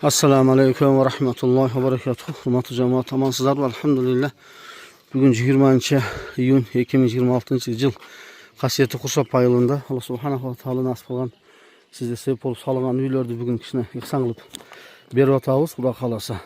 Assalamu alaikum ve rahmetullahi ve berekatuhu. Hürmetli cemaat, amansızlar, elhamdülillah. Bugün 20 iyun 2026 yıl Kasiyeti Kursap ayılında Allah subhanahu wa ta'ala nasip olan sizde sebep olup sağlanan üylerde bugün kişine ihsan kılıp berip atabız, Kuda kalasa.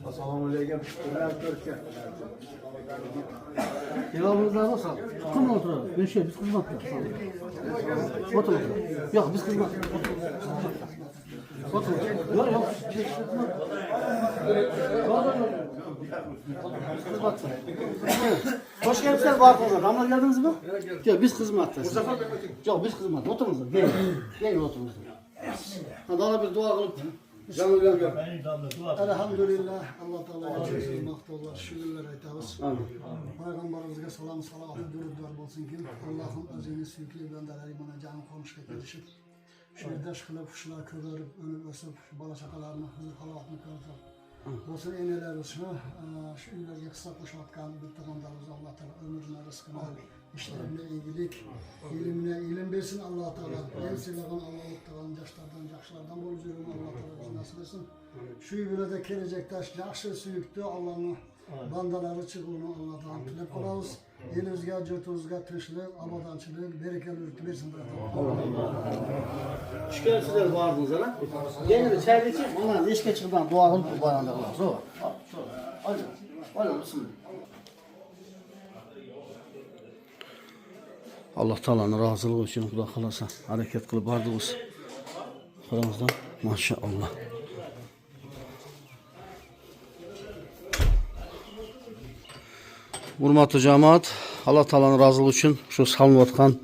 Assalamu alaikum. Cevabınızda nasıl? Kim oturalım? Ben şey, biz kızmakta. Oturalım. Yok, biz kızmakta. Oturalım. Yok, yok. Kızmakta. Hoş geldiniz Bartın'da. Ramlar geldiniz mi? Yok, biz kızmakta. Yok, biz kızmakta. Oturunuz. Gelin. Gelin oturunuz. Hadi Allah bir dua kılıp. Elhamdülillah. Allah Teala'ya maktollar, şükürler aytamiz. Peygamberimizge salam salavat durudlar bolsun ki Allah'ın özünü süykli gönderer imana canı konuşka gelişip şu yerdaş kılıp şular körürüp önüp ösüp şu bala şakalarını hızlı halavatını körütüp bolsun eneler olsun şu üllerge kısa kuşatkan bir takımlarımız Allah Teala ömrüne rızkına işlerine iyilik ilimine ilim versin Allah Teala en sevdiğin Allah'tan yaşlardan yaşlardan bol üzerine Allah Teala bizi nasip etsin şu yürüde gelecektaş yaxşı süyüktü Allah'ın bandaları çıkığını Allah'tan tilep kalağız elimizge, cırtımızga tinçlik, abadançılık, berekeli ürtü versin. Şükür sizler vardınız ana. Gelin çay içip ondan eşke çıkıdan dua kılıp bayanda kılağız. O. Hadi. Bismillah. Allah Teala'nın razılığı için Kuda kalasa hareket kılıp vardınız. Aramızdan maşallah. Hurmatlı cemaat, Allah Teala'nın razılığı için şu salınıp atkan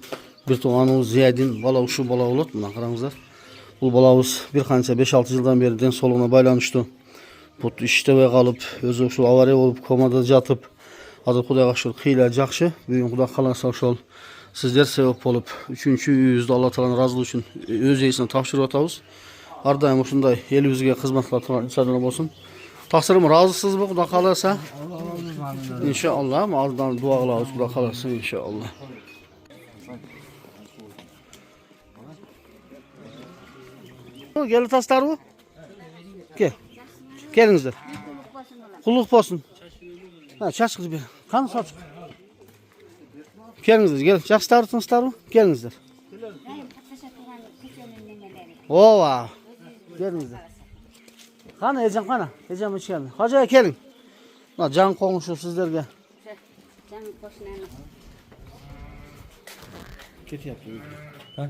bir tuğanımız Ziyadin bala uşu bala olur. Buna karanızlar. Bu balağımız bir kança 5-6 yıldan beri den soluğuna baylanmıştı. Bu işte ve kalıp özü şu avariya olup komada yatıp adı Kuda kaşır kıyla jakşı. Bugün Kuda kalasa şol sizler sebep olup 3. yüzde Allah Teala'nın razılığı için öz eğisine tavşırıp atağız. Ardayım şunday elimizge hizmetler insanlar olsun. Taksirimi razısınız mı Kuda kalasa? İnşallah ama azdan dua kılağız Kuda kalasa inşallah. Gel taslar bu. Gel. Gelinizler. Kulluk olsun. Ha çaşkız bir. Kan saç. Gelinizler. Gel. Çaşklar taslar bu. Gelinizler. Ova. Gelinizler. Kana Ecem kana. Ecem hoş geldin. Hacıya gelin. Can komşu sizlerge. Can boşuna. Kötü yaptın. Ha?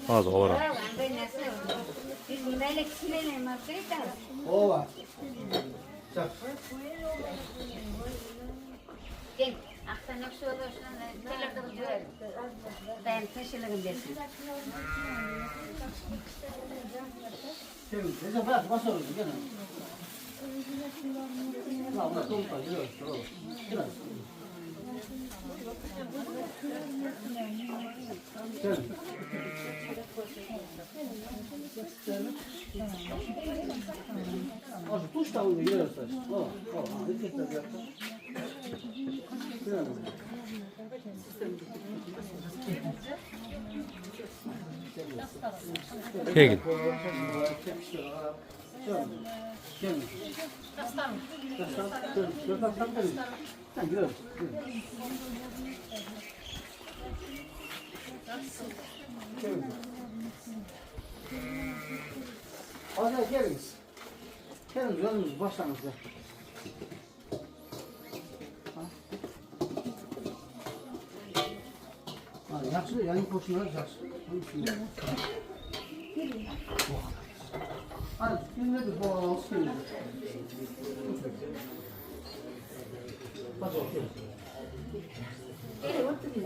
Az olarak. Ova. Gel, akşam yok şu olursun, telefonu görelim. Ben teşekkür ederim. Gelin. Ecem bırak. Bas oraya. Gelin. Tuş da onu görüyorsun. Gelin. Hadi geliniz. Geliniz önümüz başlanız ya. Yaxşı, yangi qo'shnilar yaxshi. Hadi, kimdir biz bog'lanamiz kimdir?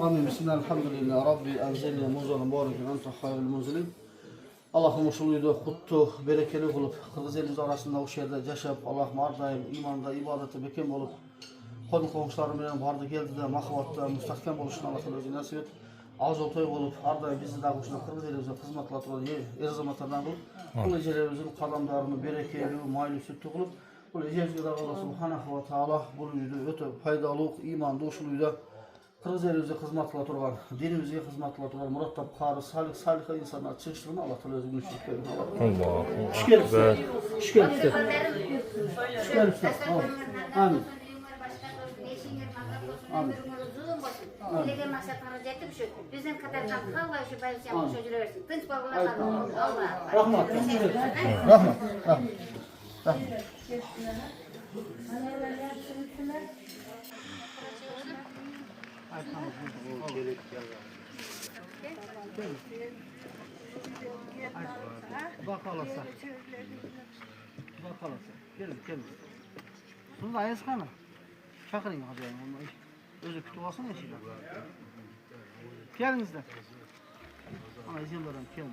Amin. Bismillahirrahmanirrahim. Rabbi anzilni munzalan mubarakun anta hayrul munzilin. Allah'ım şu uyuda kutlu, berekeli olup, Kırgız elimiz arasında o şehirde yaşayıp, Allah'ım her daim imanda, ibadette bekem olup, konu komşularım bilen vardı geldi de, mahvatta, müstahkem oluşuna Allah'ın özü nasip et. Ağız oltay olup, her daim bizi daha kuşuna Kırgız elimize hizmetler olan erzamatlardan bulup, bu ecelerimizin kadamlarını berekeli, maylı sütlü kılıp, bu ecelerimizde de Allah subhanahu wa ta'ala bu uyuda öte faydalı, iman doğuşlu uyuda, Kırgız elimize hizmetler turgan, dinimize hizmetler turgan, murattab, karı, salih insanlar çıkıştığını Allah Teala özü günçlük verin. Allah. Şükür size. Şükür size. Şükür size. Amin. Amin. Dilegen maksatlarına yetip şu, bizim kadar kalkalla şu bayılacağım çocuğu versin. Tınç babına kalın. Allah. Rahmat. Rahmat. Rahmat. Bakalasa. Bakalasa. Gelin, gelin. Bunda ayız kana. Çakırın hadi. Özü kütü olsun ya şimdi. Gelinizler. Ana izin verin, gelin.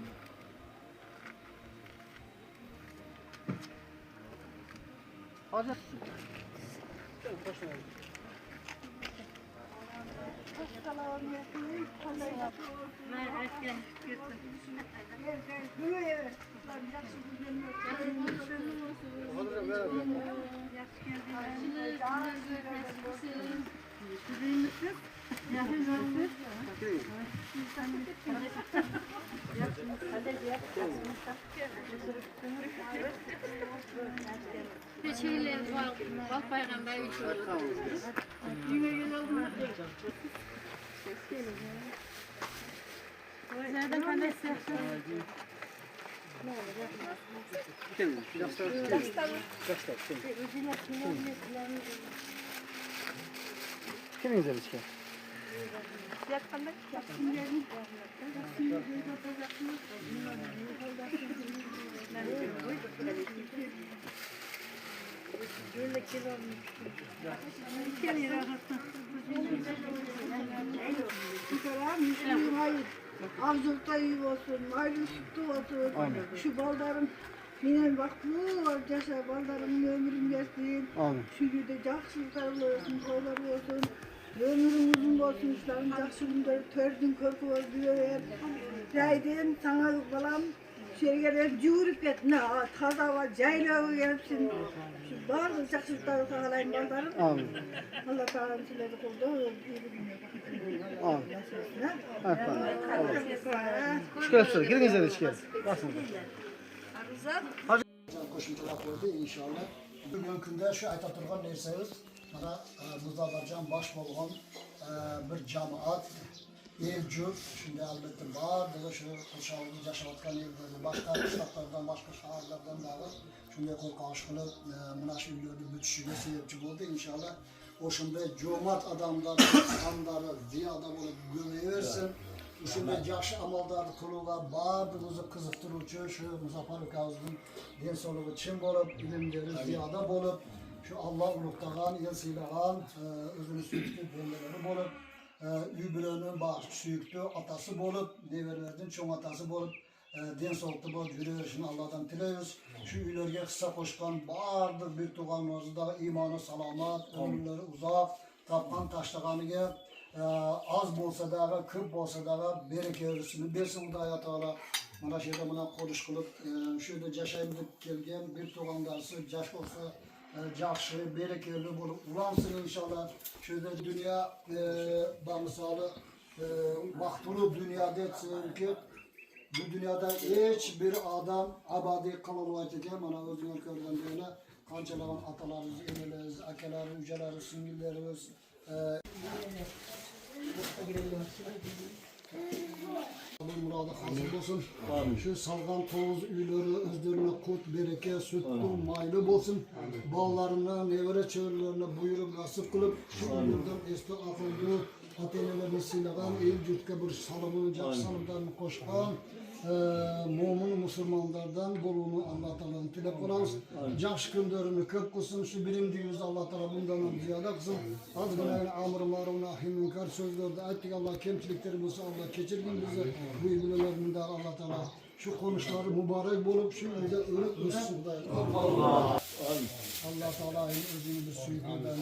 Hadi. Gelin, koşun. Şeyler var, bak peygamber içiyorlar. Nereden kendisi? Gelin, yaşlar. Gelin güzel işte. Avcılıkta iyi olsun, hayırlı sütlü olsun. Şu baldarım yine vaklı var, yaşa baldarımın ömrüm geçsin. Amin. Şu günde yaxşılıklarla olsun, koylar olsun. Ömrüm uzun olsun, işlerim yaxşı günde tördün körpü öldürüyor. Rayden sana balam, Şergeler cüürüp ketine, taza var, caylağı gelipsin. Şu bazı çakşıkları sağlayın baldarım. Amin. Allah Teala sizleri korudu. İyi bir dünya bakın. Amin. Amin. Şükür etsin. Girin izleyin içki. Basın. Koşumçular koydu inşallah. Bugün günde şu ayta turgan nerseniz, bana Muzaffercan baş bolğan bir cemaat, elcü, şimdi elbette var, böyle şu Kuşağı'nın yaşavatkan yerleri, başka kışlaklardan, başka şehirlerden dağı, şimdi kol karşılığı münasip gördü, bütüşüne sebepçi oldu inşallah. O şimdi cömert adamlar, insanları ziyada olup gömeversin. Şimdi yaxşı amallar kılığa bardığımızı kızıktırıcı şu Muzaffer Ukaz'ın den soluğu çim bolup, ilimleri ziyada bolup, şu Allah uluktagan, el siylağan, özünü süyüktü belleleri bolup, übülönün başı süyüktü atası bolup, neverlerden çoğun atası bolup, den soluqta bolup yürüyüşünü Allah'tan tileyiz. Şu üylerge kısa koşkan bardır bir tuğanımızı da imanı salamat, ömürleri uzak, tapkan taşlağanıge, az bolsa da, köp bolsa da bereke ölüsünü bersin da hayatala. Mana şerde mına konuş kılıp, şöyle yaşayıp gelgen bir tuğandarsı, yaş olsa yaxşı, berekeli bulup ulansın inşallah. Şöyle dünya bamısalı vaktulu dünyada etsin ki bu dünyada hiç bir adam abadi kalamayacak ki mana özünün körden böyle kançalanan atalarımız, enelerimiz, akalarımız, yücelerimiz, singillerimiz Allah muradı hasıl olsun. Şu salgan toz üyleri özlerine kut, bereke, süt, maylı olsun. Bağlarına, nevere çığırlarına buyurup nasip kılıp şu ömürden eski akıllı atenelerine silahın el cütke bir salımı, cak salımdan koşkan mumun musulmanlardan bolunu Allah Teala'nın tilep olağız. Yaxşı günlerini köp kılsın, şu bilimdiğimiz Allah Teala bundan ziyade kılsın. Azgınayın amr-ı maruf nahi münkar sözlerde ayettik Allah kemçiliklerimizi Allah keçirgin bizi bu ilgilerinde Allah Teala şu konuşları mübarek bulup şu önde ölüp ölsün. Allah Teala'nın özünü bir suyukundan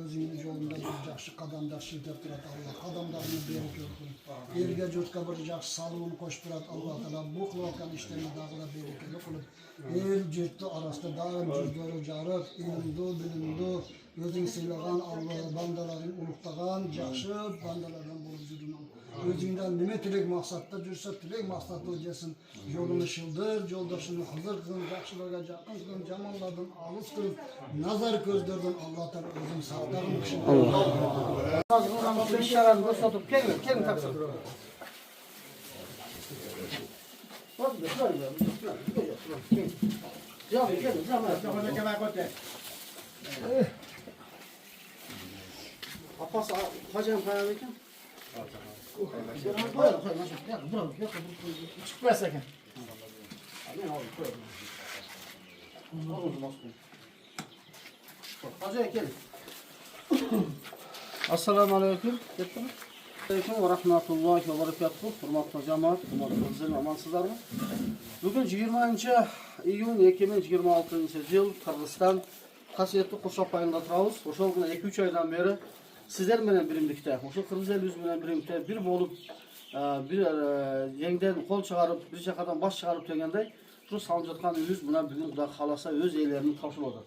özünü yolunda bir yaxşı kadamda şiddet durat Allah kadamlarını berek örtün. Erge cürtka bir yaxşı salımını koşturat Allah Teala bu kılakan işlerini dağıla berekeli kılıp el cürtü arasında dağım cüzdörü carıp ilimdu bilimdu özün seyleğen Allah bandaların uluktağan yaxşı bandalardan bulup zürünün. Özünden nime tilek maksatta cürse tilek maksatta öcesin. Yolunu şıldır, yoldaşını hazır kılın, yaxşılarga yakın kılın, camallardan alız kılın, nazar gözlerden Allah Teala özün sağdağın kışın. Allah. Bir şarabı gösterip gelin taksın. Apas hacım payalıyken. Çıkmaz sakın. Hacı gelin. Assalamu aleyküm. Aleyküm ve rahmetullahi ve berekatuhu. Hürmetli cemaat, hürmetli izleyen amansızlar mı? Bugün 20. iyun 2026 yıl Kırgızistan Kasiyetli Kuşak payında turabız. Oşol günü 2-3 aydan beri sizler menen birimlikte, oşol Kırgız eli menen birimlikte bir bolup bir yengden kol çıkarıp, bir şakadan baş çıkarıp degендей şu salınıp жатқан үйүбүз мына бүгүн Кудай кааласа өз ээлерин тапшырып.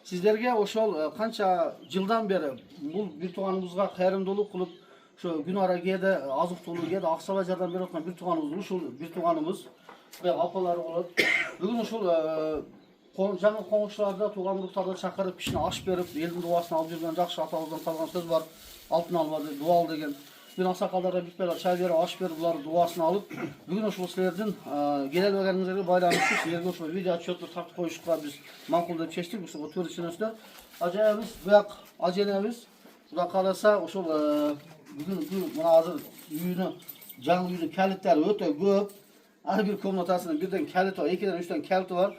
Sizlerge oşol kança yıldan beri bu bir tuğanımızga kayırımdılık kılıp şu gün ara gede azık dolu gede aksala jardan beri otkan bir tuğanımız uşul bir tuğanımız ve apaları olup bugün uşul жаңы коңушуларда тугандыктарда чакырып кишини аш берип элдин дубасын алып жүргөн жакшы атабыздан калган сөз бар алтын алба дуа ал деген мен аксакалдарга бүт бери чай берип аш берип булардын дубасын алып бүгүн ушул силердин келебегениңерге байланыштуу силерге ушул видео отчетту тартып коюшка биз макул деп чечтик ушуга туура түшүнөсүздөр ажайыбыз буяк аженебиз Кудай кааласа ушул бүгүн мына азыр үйүнүн жаңы үйдүн калиттери өтө көп ар бир комнатасынын бирден калити бар 2-ден 3-тен калити бар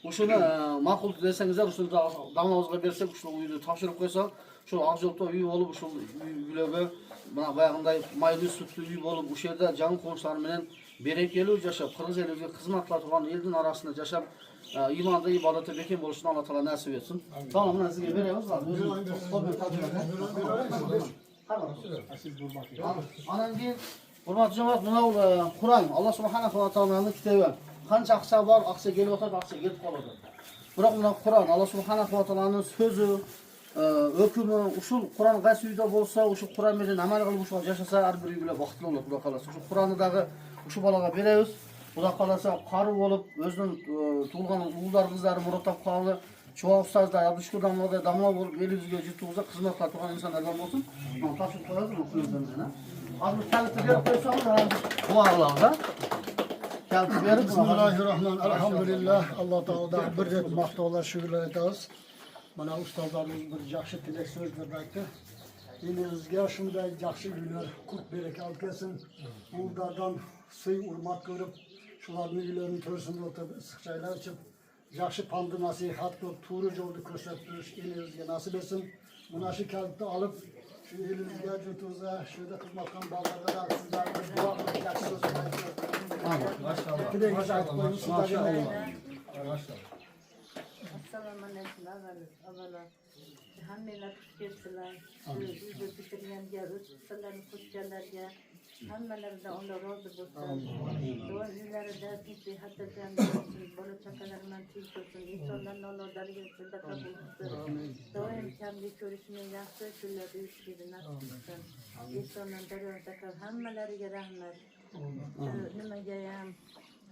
ушуну макул десеңиздер ушуну дамыбызга берсек ушул үйдү тапшырып койсок ушул ак жолто үй болуп ушул үйлөргө мына баягындай майлуу сүттүү үй болуп ушул жерде жаңы коңшулар менен берекелүү жашап кыргыз элиге кызмат кыла турган элдин арасында жашап иманда ибадатта бекем болушуна Алла Таала насип этсин. Tamam мына сизге беребиз. Анан кийин урматтуу жамаат мына Куран Алла субханаху ва тааланын китеби. qancha aqsa bor, aqsa kelib o'tadi, aqsa ketib qoladi. Biroq mana Qur'on, Alloh subhanahu va taoloning so'zi, hukmi, ushul Qur'on qaysi bo'lsa, o'sha Qur'on bilan amal qilib o'sha yashasa, har bir bilan baxtli bo'ladi, Xudo xolasa. Shu Qur'ondagi o'sha bolaga beramiz. Xudo xolasa qari bo'lib, o'zining tug'ilgan o'g'illar, qizlari murattab qoldi. Çoğu ustazlar, Abdüşkür damlada damla bo'lib, elimizga yetuvza xizmat qilib turgan insonlardan bo'lsin. Men topshirib qo'yamiz o'quvchilarga. Hozir kaliti berib qo'ysam, duolarda. Kaliti berib, Bismillahirrahmanirrahim. Elhamdülillah. Allah Teala'dan bir ret maqtovlar, şükürler etamiz. Mana ustozlarimiz bir yaxshi tilak so'zlar aytdi. Elimizga shunday yaxshi uylar, qut beraka olib kelsin. Ulardan sıy hurmat ko'rib, shularning uylarini ko'rsin o'tib, issiqchaylar ichib, yaxshi pandi nasihat qilib, to'g'ri yo'lni ko'rsatish elimizga nasib etsin. Mana shu kalitni olib, shu elimizga jutuza, shu yerda xizmat qilgan bolalarga sizlarga duo qilib yaxshi so'zlar aytib. Maşallah. Tilagingizni aytib qo'ying, sizlarga. Assalomu alaykum avvalo. Hammalar xush kelsinlar. Bizni bitirganga, o'z qisalarini qo'shganlarga hammalaridan Alloh rozi bo'lsin. Duo uylarida tinchlik, xotirjam bo'lsin, bola chaqalaridan tinch bo'lsin, insonlarning Allohlariga sadaqa bo'lsin. Doim kamlik ko'rishni yaxshi kunlarda yurishni nasib etsin. Insonlar daryoda hammalariga rahmat. Nimaga ham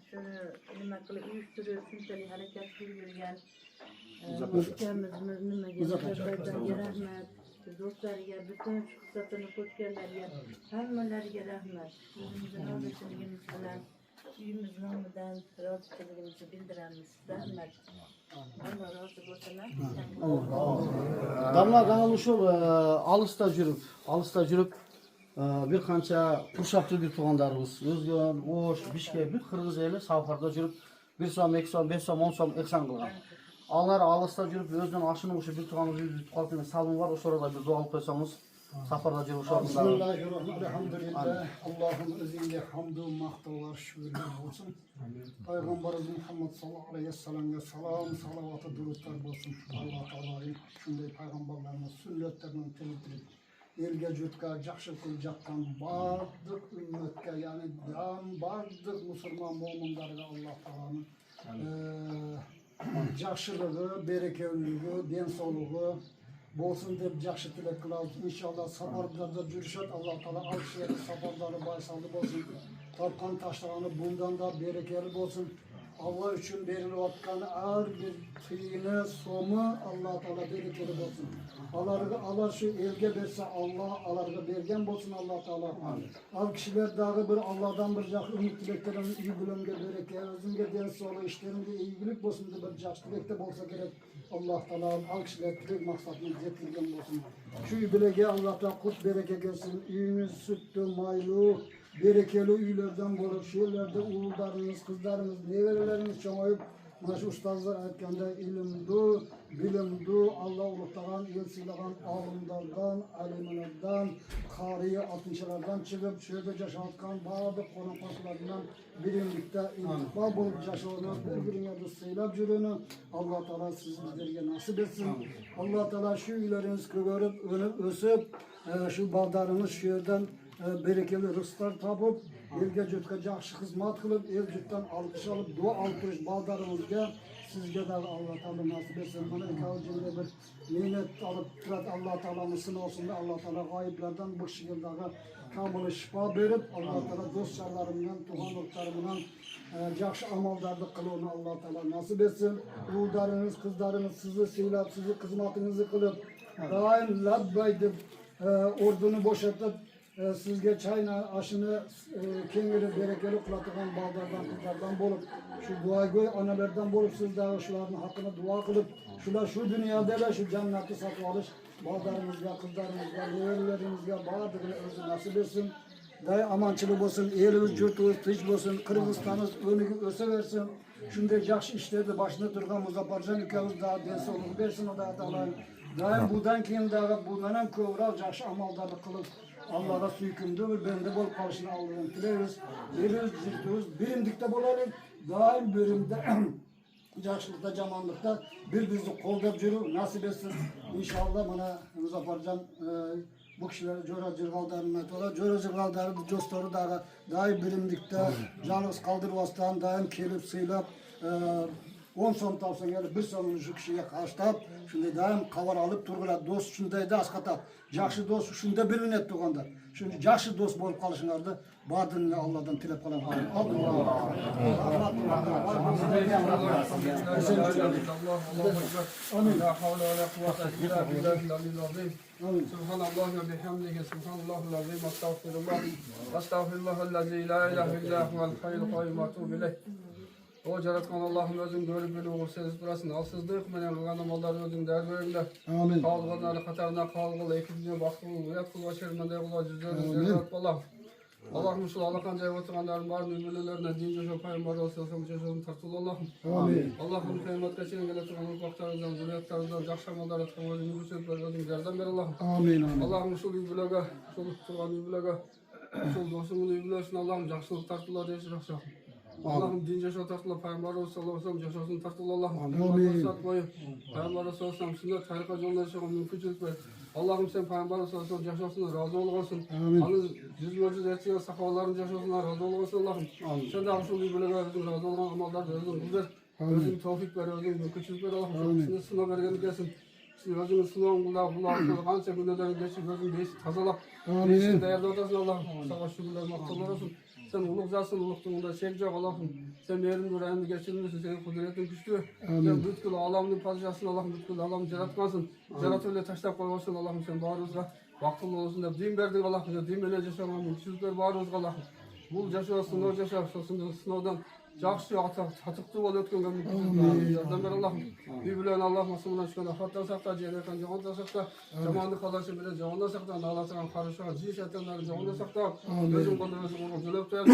shuni nima qilib uyushtirib, shunchalik harakat qilib yurgan ukamizni nimaga rahmat. Do'stlariga, butun suhbatini qo'shganlarga hammalariga rahmat. O'zimizning rozichiligimiz bilan uyimiz nomidan rozichiligimizni bildiramiz. Rahmat. Alloh rozi bo'lsin. Damla kanal şu alista jürüp bir qancha Qurshaqda bir tuğanlarımız, Özgön, Oş, Bishkek, bir Qirg'iz eli Savxarda jürüp 1 so'm, 2 so'm, 5 so'm, 10 so'm ehson qilgan. Onlar alista jürüp o'zining oshini o'sha bir tuğanımız yutib qolgan salmon var, o'sha orada bir duo qilib qo'ysangiz, safarda jürüp o'sha orada. Bismillahirrahmanirrahim. Elhamdülillah. Allah'ın izniyle hamdü, maqtovlar, şükürler olsun. Peygamberimiz Muhammed sallallahu aleyhi ve sellem'e salam, salavatı, durutlar olsun. Allah Teala'nın şunday peygamberlerimiz sünnetlerini telittirip, elge jutka, yaxshi qilib жатқан bardık ümmetke, yani bardık Müslüman mo'minlarga Allah Teala'nın yaxshiligi, berekevligi, den-sog'ligi bo'lsin deb yaxshi tilak qilamiz. İnşallah safarlarda yurishadi. Allah Teala alkishlarni safarlari baysalli bo'lsin. Topgan tashlagani bundan da berekeli bo'lsin. Allah üçün berilayotgan har bir tiyini, so'mi Allah Teala berekeli bo'lsin. Alar şu elge bersa Allah alarga bergan bo'lsin Allah Teala. Al kishilar dag'i bir Allah'dan bir yaxshi umid tilaklarni uy bilimga bereke, o'zingga den sog'lik, ishlaringga iyilik bo'lsin deb bir yaxshi tilakda bo'lsa kerak. Allah Teala al kishilar tilak maqsadini yetkazgan bo'lsin. Shu uy bilaga Allah Teala qut bereke kelsin. Uyimiz sütlü, maylı, berekeli uylardan bo'lib, shu yerlarda o'g'illarimiz, qizlarimiz, nevaralarimiz cho'ng'ayib, mana shu ustozlar aytganda ilmdu, bilimdu, Allah ulug'lagan, el siylagan olimlardan, alimalardan, qariya oltinchilardan chiqib, shu yerda yashayotgan barcha qo'ni-qo'shnilardan birimlikda intiqo bo'lib yashashni, bir-biringizni siylab yurishni Alloh taolo sizlarga nasib etsin. Alloh taolo shu uylaringiz ko'garib, o'nib, o'sib, shu bog'larimiz shu yerdan berekeli rızklar tapıp, elge cütka yaxshi xizmat qilib, el cüttan alkış alıp, dua alıp duruş bağdarimizga sizge de Allah Teala nasip etsin. Bana ikavcinde bir nimet alıp turat Allah Teala'nın sınavsında Allah Teala gayiplerden bu şekilde kamılı şifa verip, Allah Teala dostlarlarından, tuhanlıklarından yaxshi amallarni qiluvni Allah Teala nasip etsin. Oğullarınız, kızlarınız sizi siylab, sizi xizmatınızı qilib, daim labbay deb ordunu boşaltıp, sizge çayna aşını kengiri berekeli kılatıgan bağlardan, kızlardan bolup, şu duagoy analardan bolup, siz daha şuların hakkında dua kılıp, şular şu dünyada da şu cenneti satıp alış, bağlarımızga, kızlarımızga, neverilerimizga, bağdığını özü nasip etsin. Day amançılık olsun, elimiz, yurtumuz, tinç olsun, Kırgızistan'ımız önüge öse versin. Şunday yaxshi işlerde başında durgan Muzaffarjon ukamiz daha den sog'lik bersin, o da Teala'nın. Daim budan keyin daha bundan ham ko'proq yaxshi amallarni qilib, Allah'a suykümdü ve bende bol karşına aldığını tileriz. Veririz, zirtiyoruz. Birimlikte bolalım. Daim bölümde, yaşlılıkta, camanlıkta birbirimizi kolda yürü, nasip etsin. İnşallah bana Muzaffarjon bu kişiler Jora Cırgaldar'ın aytılar. Jora Cırgaldar'ın dostları da daim bilimlikte yalnız kaldırmasdan daim kelip sıylap 10 so'm topsa gelip 1 so'mni shu kishiga qarashtab shunday daim qavar olib turg'iladi. Do'st shundayda asqatab. Yaxshi do'st shunda bilinadi tug'anda. Shuni yaxshi do'st bo'lib qolishinglarni badinni Allohdan tilab qolaman. Subhanallah ve bihamdihi subhanallahul azim estağfirullah. Estağfirullahellezî la ilahe illa huvel hayyul kayyum ve etûbü ileyh. O yaratgan Allah'ın özün görüp bilip oğul sezip durasın. Alsızlık menen kılgan amallar özün derberinde. Amin. Kavulganları katarına kavul, ekibine baktığın, uyat kıl başarımında kıl cüzlerini zerrat Allah. Allah'ım şu Allah'ın cevap oturanların var müminlerine din coşan payınbar olsun, coşan tartılı Allah'ım. Amin. Allah'ım kıymet geçen gele turan ufaklarından, zürriyetlerden, jakşamalar atkan özün müsütler, özün yerden ver Allah'ım. Amin. Amin. Allah'ım şu übülega, şu turan übülega, şu dostumun übülesin Allah'ım, jakşılık tartılar deyiş rakşak. Allah'ım din coşan tartılar, payınbar olsun, Allah'ım coşasın tartılı Allah'ım. Amin. Peygamber olsun, sünnet tarika yoluna yaşayan mümkünçülük ver. Allah'ım sen Peygamber olsun, yaşasın, razı olsun. Amin. Anız yüz mevcut ettiğin sahabaların yaşasın, razı olsun Allah'ım. Sen de aşırı böyle verdin, razı olan amallar verdin. Güzel, özün tevfik ver, özün mümkünçülük ver Allah'ım. Şimdi sınav vergeni gelsin. Şimdi özünün sınavın kulağına kanca günlerden geçip özün değişik tazalap. Değişik değerli otasın Allah'ım. Sana şükürler, maktallar olsun. Sen uluk zatsın, uluktuğunda çek yok Allah'ım. Sen meyerin durayını geçirmişsin, senin kudretin güçlü. Sen bütkül alamın padişahsın Allah'ım, bütkül alamı yaratmasın. Yarat öyle taşlap koymasın Allah'ım sen bağırızga. Vaktılı olsun da din verdin Allah'ım, din öyle yaşamam, mülksüzler bağırızga Allah'ım. Bu yaşa, sınav yaşa, sınavdan жақсы татықты бол өткен yardım ver Allah'ım. Bir bilen Allah masumuna çıkan afattan sakta, cehennemden cehennemden sakta, zamanı kalırsın bile cehennemden sakta, nalatıran karışan, ziş etenleri cehennemden sakta, özüm konu özüm onu dölep tuyarım.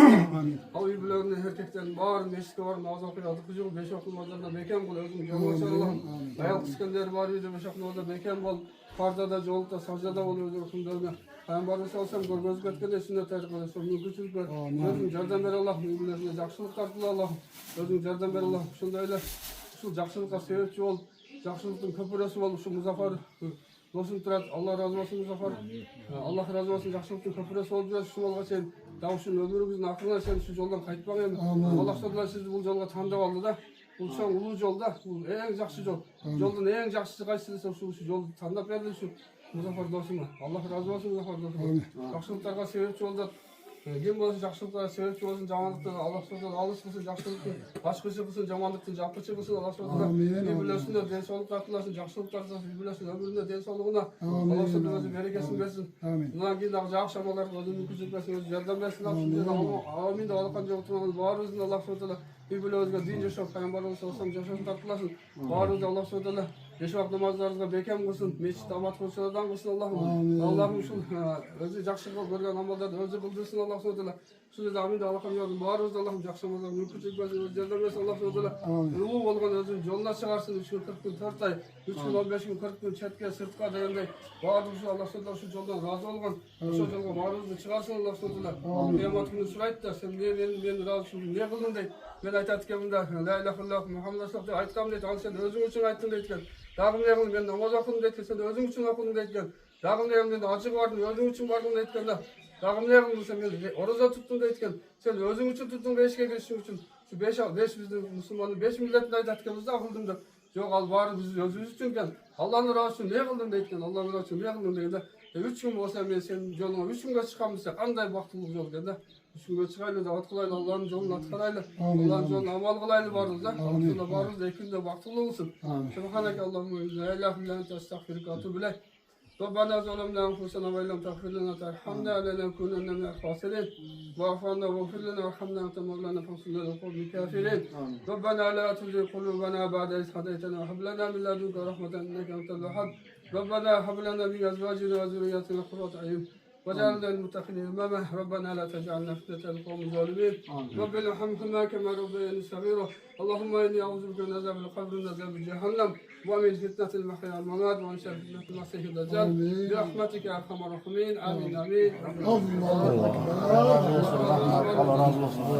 Av bir bilen erkeklerin var, meşke var, namaz okuyuyor, kızım beş okulmalarında beken bol, özüm cehennemden Allah'ım. Ayak kıskanları var, yüzü beş okulmalarında beken bol, farzada, jolukta, sacdada oluyor, özüm dölme. Peygamberimiz olsam görgözü ketkende sünnet tarif olsun, mümkünçülük ver. Özüm yardım ver Allah'ım, müminlerine jakşılık tartılı Allah'ım. Özüm yardım ver Allah'ım. Şundayla şu jakşılıkka sebepçi ol, jakşılıktın köpüresi ol, şu Muzaffer dosun turat. Allah razı olsun Muzaffer. Allah razı olsun, jakşılıktın köpüresi ol biraz şu olga sen davuşun ömrümüzün akırına sen şu yoldan kayıtpağın. Allah sodlar sizi bu yolga tanıdap aldı da. Bu şu ulu yolda, bu en jakşı yol. Yoldan en jakşısı qaysı desem şu yoldu tanıdap verdi şu. Muzaffer dostuma. Allah razı olsun Muzaffer dostuma. Жақсылықтарға себепші болды. Кем болсын жақсылықтарға себепші болсын, жамандықтан Allah созады, алыс қылсын, жақсылықтың ашқышы қылсын, жамандықтың жапқышы қылсын, Allah созады. Үй-бүлесінде денсаулық артыласын, жақсылық артыласын, үй-бүлесінің өмірінде денсаулығына Allah созады өзі берекесін берсін. Бұдан кейін дағы жақ шамаларға өзі мүмкіншілік берсін, өзі жәрдем берсін. Амин деп алақан жоқ тұрған барымыздың Allah созады. Үй-бүлемізге дин жашап, пайғамбарымыз салсам жашасын тартыласын. Барымызды Allah созады. Beş vakit namazlarınızda bekem kılsın, meçhit amat kılsılardan kılsın Allah'ım. Allah'ım şu özü jakşı görgen amallarda özü kıldırsın Allah s.a. Şunu da amin de Allah'ım yardım. Bağırırız Allah'ım jakşı amallar mümkünçülük versin, özü yerden versin Allah s.a. Ulu olgan özün yoluna çıkarsın 3 gün 40 gün 4 ay, 3 gün 15 gün 40 gün çetke sırtka dayanday. Bağırırız Allah s.a. şu yoldan razı olgan, şu yolga bağırırız çıkarsın Allah s.a. Kıyamet günü sürayt da sen ben razı olsun, ne kıldın deyip. Ben aytatkeminde la ilahe illallah Muhammed Resulullah aytkam deydi, al sen özün için ayttın deyken. Dağım ne ben namaz okudum deyken, sen özün için okudun deyken. Dağım ne ben açık vardım, özün için vardım deyken. Dağım ne sen ben oruza tuttun deyken. Sen özün için tuttun, beşke geçtiğin için. Şu beş bizden Müslümanın 5 milletin aytatkemizde okudum da. Yok al var biz özümüz üçünken. Allah'ın razı olsun ne kıldın deyken, Allah'ın razı olsun ne kıldın deyken. 3 gün olsa ben senin yoluna 3 günge çıkamızsa kanday baktılık yol gende. 3 günge çıkaylı da atqılaylı Allah'ın yolunu atqaraylı. Allah'ın yolunu amal kılaylı varız da. Sonra varız da 2 günde baktılık olsun. Subhaneke Allah'ım la ilahe illa ente estağfirüke atubu ileyk. ربنا ظلمنا انفسنا وان لم تغفر لنا وترحمنا لنكونن من الخاسرين واعف عنا واغفر لنا وارحمنا انت مولانا فانصرنا على القوم الكافرين ربنا لا تزغ قلوبنا بعد إذ هديتنا وهب لنا من لدنك رحمة انك انت الوهاب ربنا هب لنا من ازواجنا وذرياتنا قرة اعين وجعلنا للمتقين اماما ربنا لا تجعلنا فتنة للقوم الظالمين رب ارحمهما كما ربياني صغيرا اللهم اني اعوذ بك من عذاب القبر ومن عذاب جهنم ومن فتنة المحيا والممات ومن شر فتنة المسيح الدجال برحمتك يا ارحم الراحمين امين امين. Allah razı olsun.